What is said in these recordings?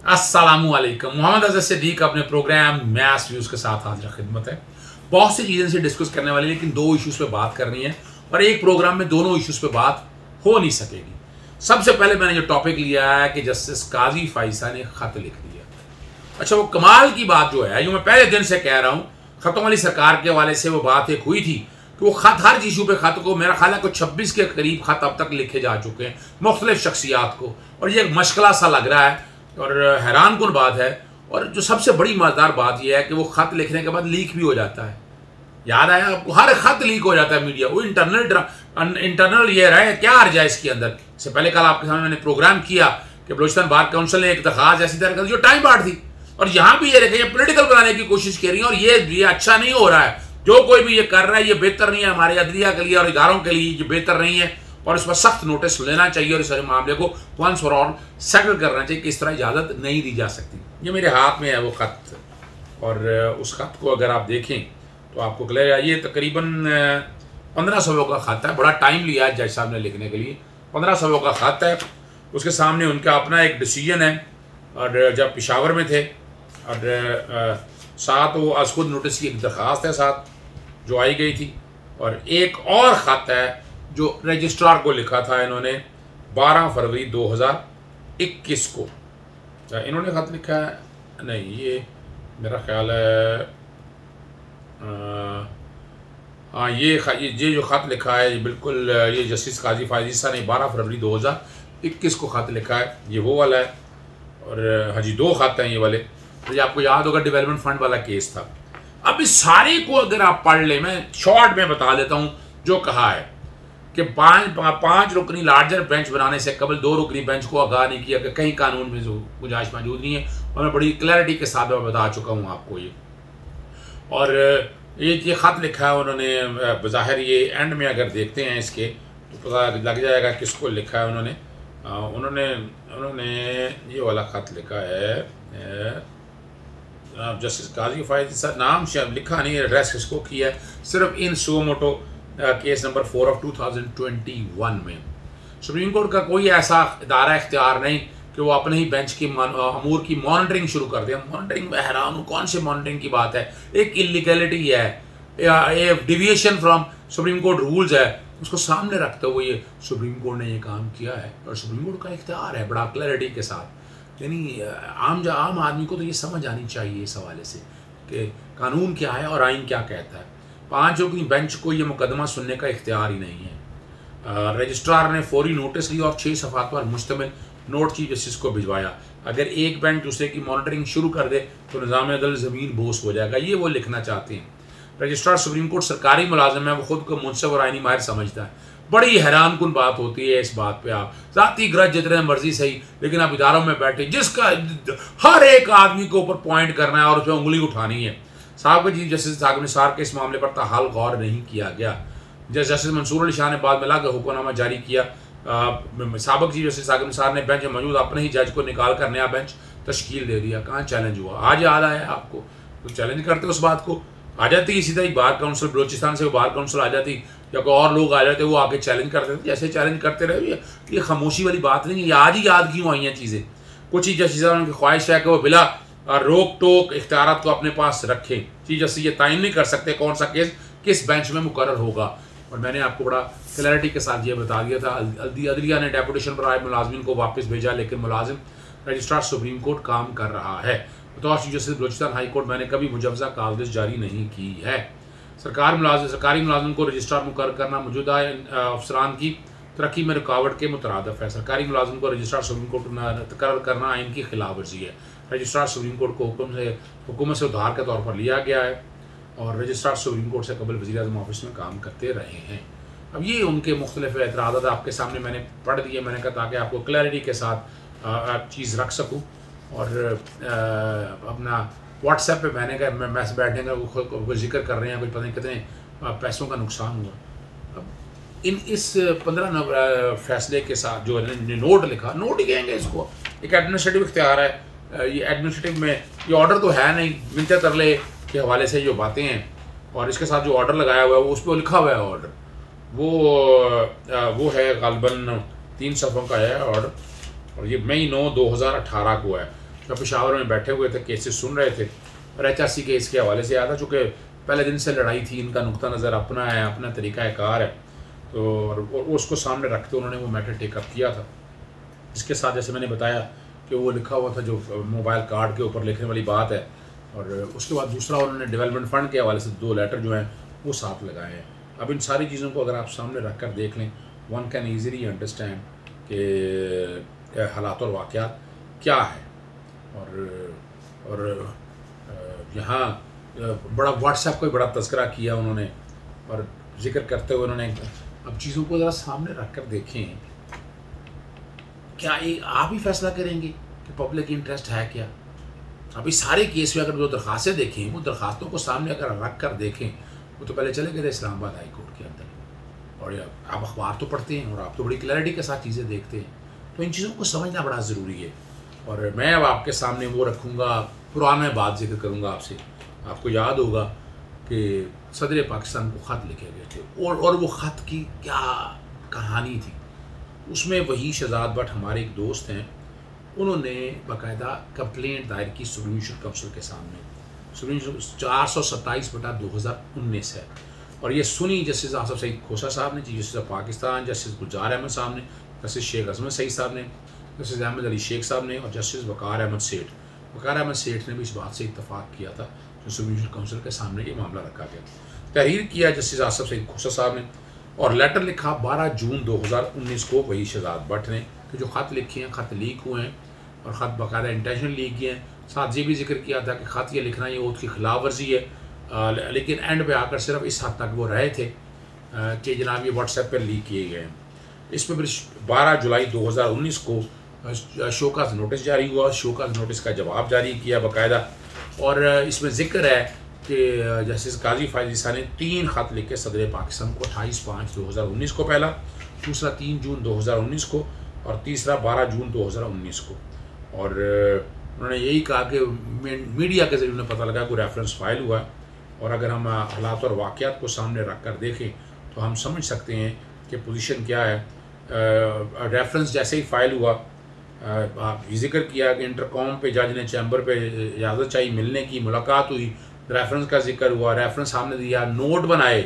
अस्सलामुअलैकुम। मोहम्मद अज़हर सिद्दीक अपने programme maths views के साथ हाजिर खिदमत है। बहुत सी चीज़ें से डिस्कस करने वाली, लेकिन दो इश्यूज़ पे बात करनी है और एक प्रोग्राम में दोनों इश्यूज़ पे बात हो नहीं सकेगी। सबसे पहले मैंने जो टॉपिक लिया है कि जस्टिस काजी फाइसा ने ख़त लिख दिया। अच्छा, वो कमाल की बात जो है, यूँ मैं पहले दिन से कह रहा हूँ, ख़तों वाली सरकार के हवाले से वो बात एक हुई थी कि वो ख़त हर इशू पे ख़त को, मेरा ख्याल है कुछ 26 के करीब ख़त अब तक लिखे जा चुके हैं मुख्तलिफ शख्सियात को, और ये एक मशगला सा लग रहा है और हैरान कुन बात है। और जो सबसे बड़ी मज़ेदार बात यह है कि वो ख़त लिखने के बाद लीक भी हो जाता है। याद आया आपको, हर ख़त लीक हो जाता है मीडिया। वो इंटरनल ये रहा है, क्या अर्जा है इसके अंदर। इससे पहले कल आपके सामने मैंने प्रोग्राम किया कि बलूचिस्तान बार काउंसिल ने एक दरख्वास्त ऐसी तैयार कर दी जो टाइम बार्ड थी, और यहाँ भी ये देखें, ये पोलिटिकल बनाने की कोशिश कर रही है, और ये अच्छा नहीं हो रहा है। जो कोई भी ये कर रहा है ये बेहतर नहीं है, हमारे अदलिया के लिए और इदारों के लिए ये बेहतर नहीं है, और इस पर सख्त नोटिस लेना चाहिए और इस मामले को वंस फॉर ऑल सेटल करना चाहिए कि इस तरह इजाज़त नहीं दी जा सकती। ये मेरे हाथ में है वो ख़त, और उस ख़त को अगर आप देखें तो आपको लगेगा ये तकरीबन 15 सफ़ों का ख़त है। बड़ा टाइम लिया है जज साहब ने लिखने के लिए। 15 सफ़ों का ख़त है। उसके सामने उनका अपना एक डिसीजन है, और जब पेशावर में थे, और साथ वो आज खुद नोटिस की एक दरख्वास्त है साथ जो आई गई थी, और एक और ख़त है जो रजिस्ट्रार को लिखा था इन्होंने 12 फरवरी 2021 को। इन्होंने ख़त लिखा है, नहीं ये मेरा ख्याल है, हाँ ये जो ख़त लिखा है ये बिल्कुल ये जस्टिस काजी फाइसा ने 12 फरवरी 2021 को ख़त लिखा है, ये वो वाला है। और हाँ जी, दो ख़त हैं ये वाले। तो ये आपको याद होगा डेवलपमेंट फ़ंड वाला केस था। अब इस सारे को अगर आप पढ़ लें, मैं शॉर्ट में बता देता हूँ जो कहा है कि पाँच रुकनी लार्जर बेंच बनाने से कबल 2 रुकनी बेंच को आगाह नहीं किया कि कहीं कानून में गुंजाइश मौजूद नहीं है, और मैं बड़ी क्लैरिटी के साथ मैं बता चुका हूँ आपको ये। और ये ख़त लिखा है उन्होंने, बज़ाहिर ये एंड में अगर देखते हैं इसके तो पता लग जाएगा किसको लिखा है उन्होंने। उन्होंने ये वाला ख़त लिखा है, जस्टिस काजी फाइसा, नाम शायद लिखा नहीं, एड्रेस किसको किया है, सिर्फ in suo moto case number 4 of 2021 में। सुप्रीम कोर्ट का कोई ऐसा इदारा इख्तियार नहीं कि वो अपने ही बेंच की अमूर की मॉनिटरिंग शुरू कर दे। मॉनिटरिंग में हैरान हूँ, कौन से मॉनिटरिंग की बात है। एक इलीगलिटी है, एक deviation from supreme court rules है, उसको सामने रखते हुए ये सुप्रीम कोर्ट ने ये काम किया है, और सुप्रीम कोर्ट का इख्तियार है बड़ा क्लैरिटी के साथ। यानी आम आदमी को तो ये समझ आनी चाहिए इस हवाले से कि कानून क्या है और आइन क्या कहता है। 5 रुकनी बेंच को ये मुकदमा सुनने का इख्तियार ही नहीं है। रजिस्ट्रार ने फौरी नोटिस लिया और 6 सफ़ात पर मुश्तमिल नोट चीफ जस्टिस को भिजवाया। अगर एक बेंच दूसरे की मॉनिटरिंग शुरू कर दे तो निज़ाम अदल ज़मीन बोस हो जाएगा, ये वो लिखना चाहते हैं। रजिस्ट्रार सुप्रीम कोर्ट सरकारी मुलाजिम है, वो खुद को मुनसिफ और आइनी माहिर समझता है। बड़ी हैरान कुन बात होती है इस बात पे। आप ज़ाती गरज जितने मर्जी सही, लेकिन आप इदारों में बैठे जिसका हर एक आदमी के ऊपर पॉइंट करना है और उसमें उंगली उठानी है। साहब चीफ जस्टिस साहब निसार के इस मामले पर ताहाल गौर नहीं किया गया। जस्टिस मंसूर अली शाह ने बाद में लाकर हुक्मनामा जारी किया। साबिक चीफ जस्टिस साहब निसार ने बेंच में मौजूद अपने ही जज को निकाल कर नया बेंच तश्कील दे दिया। कहाँ चैलेंज हुआ? आज याद आया आपको? तो चैलेंज करते उस बात को, आ जाती इसी तरह बार काउंसिल बलूचिस्तान से, वो बार काउंसिल आ जाती या कोई और लोग आ जाते, वो आके चैलेंज करते थे। जैसे चैलेंज करते रहे, ये खामोशी वाली बात नहीं है। आज ही याद क्यों आई हैं चीज़ें? कुछ ही जस्टिस की ख्वाहिश है कि वो बिला रोक टोक इख्तियारात को अपने पास रखें। चीफ जस्टिस ये तयन नहीं कर सकते कौन सा केस किस बेंच में मुकर्रर होगा, और मैंने आपको बड़ा क्लैरिटी के साथ ये बता दिया था। अदलिया ने डेपुटेशन पर आए मुलाजिम को वापस भेजा, लेकिन मुलाजिम रजिस्ट्रार सुप्रीम कोर्ट काम कर रहा है। बतौर chief justice Balochistan high court मैंने कभी मुजवजा कागज़ जारी नहीं की है। सरकारी मुलाजिम को रजिस्ट्रार मुकर्रर करना मौजूदा अफसरान की तरक्की में रुकावट के मुतरादफ है। सरकारी मुलाजिम को रजिस्ट्रार सुप्रीम कोर्ट मुकर्रर करना आइन की खिलाफ वर्जी है। रजिस्ट्रार सुप्रीम कोर्ट को हुकूमत से उधार के तौर पर लिया गया है, और रजिस्ट्रार सुप्रीम कोर्ट से कबल वज़ीर-ए-आज़म ऑफिस में काम करते रहे हैं। अब ये उनके मुख्तलिफ एतराज़ात आपके सामने मैंने पढ़ दिए, मैंने कहा ताकि आपको क्लैरिटी के साथ चीज़ रख सकूँ। और अपना व्हाट्सएप पे मैंने कहा मैं मैसेज बैठने का जिक्र कर रहे हैं, कुछ पता नहीं कितने पैसों का नुकसान हुआ। अब इस 15 फैसले के साथ जो नोट लिखा, नोट ही कहेंगे इसको, एक एडमिनिस्ट्रेटिव इख्तियार है। ये एडमिनिस्ट्रेटिव में ये ऑर्डर तो है नहीं, मिलते तरले के हवाले से जो बातें हैं, और इसके साथ जो ऑर्डर लगाया हुआ है वो उस पर लिखा हुआ है ऑर्डर, वो है गालबन 3 सफ़ों का है ऑर्डर, और ये मई 9, 2018 को है। जो पेशावर में बैठे हुए थे, केसेस सुन रहे थे और HRC केस के हवाले से आया था। चूँकि पहले दिन से लड़ाई थी, इनका नुक्ता नज़र अपना है, अपना तरीक़ाकार है, तो और उसको सामने रख के उन्होंने वो मैटर टेकअप किया था। इसके साथ जैसे मैंने बताया कि वो लिखा हुआ था जो मोबाइल कार्ड के ऊपर लिखने वाली बात है, और उसके बाद दूसरा उन्होंने डेवलपमेंट फ़ंड के हवाले से 2 लेटर जो हैं वो साथ लगाए हैं। अब इन सारी चीज़ों को अगर आप सामने रख कर देख लें, वन कैन ईज़िली अंडरस्टैंड कि हालात और वाक़यात क्या है। और यहाँ बड़ा व्हाट्सएप का बड़ा तज़किरा किया उन्होंने, और जिक्र करते हुए उन्होंने अब चीज़ों को ज़रा सामने रख कर देखें, क्या ये आप ही फैसला करेंगे कि पब्लिक इंटरेस्ट है क्या। अभी सारे केस में अगर जो दरख्वास्तें देखें, वो दरख्वास्तों को सामने अगर रख कर देखें, वो तो पहले चले गए थे इस्लामाबाद हाई कोर्ट के अंदर, और आप अखबार तो पढ़ते हैं और आप तो बड़ी क्लैरिटी के साथ चीज़ें देखते हैं, तो इन चीज़ों को समझना बड़ा ज़रूरी है। और मैं अब आपके सामने वो रखूँगा, पुराना बात जिक्र करूँगा आपसे। आपको याद होगा कि सदर पाकिस्तान को ख़त लिखे गए थे, और वो ख़त की क्या कहानी थी। उसमें वही शहजाद भट्ट हमारे एक दोस्त हैं, उन्होंने बाकायदा कंप्लेंट दायर की सुप्रीम जुडिशल काउंसिल के सामने। सुप्रीम 427/2019 है, और ये सुनी जस्टिस आसफ सईद खोसा साहब ने, chief justice of Pakistan, justice Gulzar Ahmed साहब ने, जस्टिस शेख अजमत सईद साहब ने, जस्टिस अहमद अली शेख साहब ने, और जस्टिस वकार अहमद सेठ। वकार अहमद सेठ ने भी इस बात से इत्तफाक किया था जो सुप्रीम जुडिशल काउंसिल के सामने ये मामला रखा गया। तहरीर किया जस्टिस आसफ सईद खोसा साहब ने, और लेटर लिखा 12 जून 2019 को वही शहजाद भट्ट ने, कि जो ख़त लिखे हैं, ख़त लीक हुए हैं, और ख़त बाकायदा इंटेंशन लीक किए हैं। साथ ये भी जिक्र किया था कि ख़त ये लिखना ये ओथ की खिलाफ वर्जी है, लेकिन एंड पे आकर सिर्फ इस हद तक वो रहे थे कि जनाब ये व्हाट्सएप पर लीक किए गए हैं। इसमें फिर 12 जुलाई 2019 को शोकाज नोटिस जारी हुआ, शोकाज नोटिस का जवाब जारी किया बाकायदा, और इसमें ज़िक्र है कि जस्टिस काजी फायज़ ईसा ने 3 ख़त लिखे सदर पाकिस्तान को, 28/5/2019 को पहला, दूसरा 3 जून 2019 को, और तीसरा 12 जून 2019 को। और उन्होंने यही कहा कि मीडिया के ज़रिए उन्हें पता लगा कोई रेफरेंस फाइल हुआ, और अगर हम हालात और वाक़यात को सामने रख कर देखें तो हम समझ सकते हैं कि पोजीशन क्या है। रेफरेंस जैसे ही फ़ाइल हुआ, आप जिक्र किया कि इंटरकॉम पे जज ने चैम्बर पे इजाज़त चाहिए, मिलने की, मुलाकात हुई, रेफरेंस का जिक्र हुआ, रेफरेंस सामने दिया, नोट बनाए,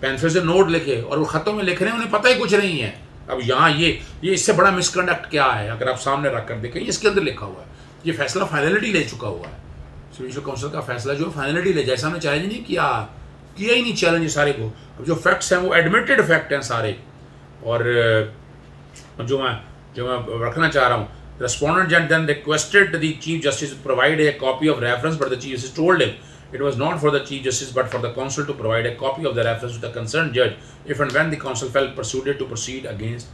पेंसिल से नोट लिखे, और वो ख़तों में लिख रहे हैं, उन्हें पता ही कुछ नहीं है। अब यहाँ ये इससे बड़ा मिसकंडक्ट क्या है, अगर आप सामने रख कर देखें, इसके अंदर लिखा हुआ है, ये फैसला फाइनलिटी ले चुका हुआ है। जुडिशल काउंसिल का फैसला जो फाइनलिटी ले, जैसा हमने चैलेंज नहीं किया ही नहीं चैलेंज सारे को। अब जो फैक्ट्स हैं वो एडमिटेड फैक्ट हैं सारे, और जो मैं रखना चाह रहा हूँ, रेस्पोंडेंट जज then requested the chief justice provide a copy of reference, but the chief justice told him it was not for the chief justice but for the counsel to provide a copy of the reference to the concerned judge if and when the counsel felt persuaded to proceed against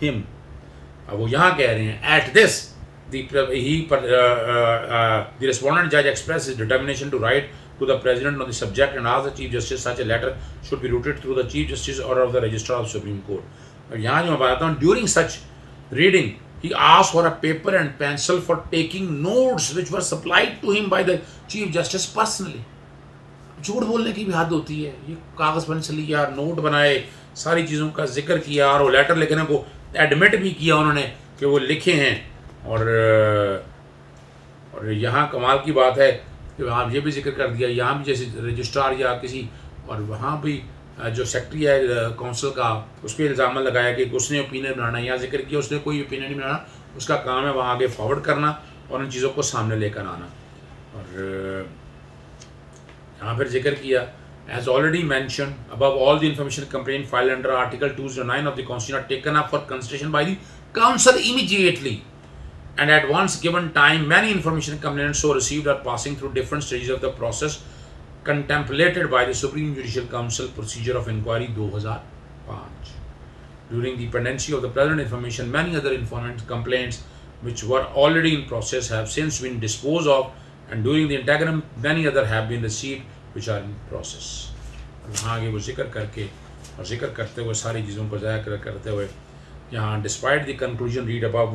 him. अब वो यहाँ कह रहे हैं at this the respondent judge expressed his determination to write to the president on the subject and asked the chief justice such a letter should be routed through the chief justice or of the registrar of Supreme Court. और यहाँ जो मैं बताता हूँ, during such reading he asked for a paper and pencil for taking notes which were supplied to him by the chief justice personally. झूठ बोलने की भी हद होती है। ये कागज़ पेंसिल लिया, नोट बनाए, सारी चीज़ों का जिक्र किया, और वो लेटर लिखने को एडमिट भी किया उन्होंने कि वो लिखे हैं। और यहाँ कमाल की बात है कि आप ये भी जिक्र कर दिया, यहाँ भी जैसे रजिस्ट्रार या किसी, और वहाँ भी जो सेक्रेटरी है काउंसिल का, उस पर इल्ज़ाम लगाया कि उसने ओपिनियन बनाना, यहाँ जिक्र किया उसने कोई ओपिनियन नहीं बनाना, उसका काम है वहाँ आगे फॉरवर्ड करना और उन चीज़ों को सामने लेकर आना। और यहाँ फिर जिक्र किया, as already mention above all the information complaint file under article 209 of the constitution are taken up for consideration by the council immediately and at once given time many information complaints so received are passing through different stages of the process contemplated by the Supreme Judicial Council Procedure of Inquiry 2005. During the pendency of the present information, many other informant complaints which were already in process have since been disposed of, and during the interim many other have been received which are in process. वहाँ आगे वो जिक्र करके और जिक्र करते हुए सारी चीज़ों को ज़ाहिर करते हुए यहाँ despite the conclusion read above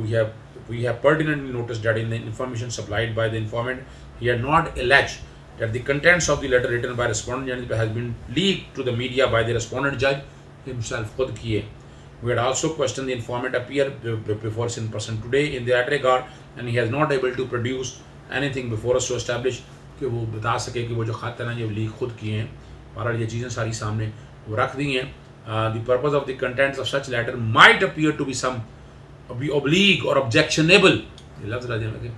we have pertinently noticed that in the information supplied by the informant he had not alleged that the contents of the letter written by respondent has been leaked to the media by the respondent judge himself खुद किए We had also questioned the informant appear before us in person today in that regard, and he has not able to produce anything before us to establish कि वो बता सके कि वो जो ख़त है ना ये लीक खुद किए हैं। बहरहाल ये चीज़ें सारी सामने वो रख दी हैं। The purpose of the contents of such letter might appear to be some oblique or objectionable, ये लफ्ज़ राजे में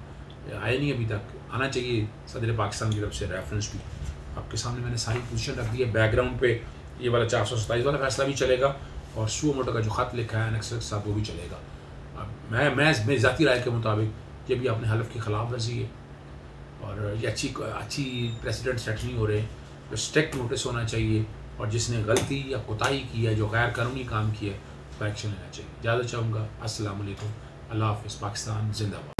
आए नहीं अभी तक, आना चाहिए सदर पाकिस्तान की तरफ से रेफरेंस भी। आपके सामने मैंने सारी पोजीशन रख दी है। बैकग्राउंड पे ये वाला 427 वाला फैसला भी चलेगा और सुओ मोटो का जो ख़त लिखा है अनेक्स के साथ वो भी चलेगा। अब मैं मेरी ज़ाती राय के मुताबिक ये भी अपने हलफ की ख़िलाफ़ वर्जी है और ये अच्छी प्रेसिडेंट सेट नहीं हो रहे। तो स्ट्रिक्ट नोटिस होना चाहिए और जिसने गलती या कोताही की है, जो गैर कानूनी काम किया है, उस पर एक्शन लेना चाहिए। इजाज़त चाहूँगा। अस्सलाम वालेकुम। अल्लाह हाफ़िज़। पाकिस्तान जिंदाबाद।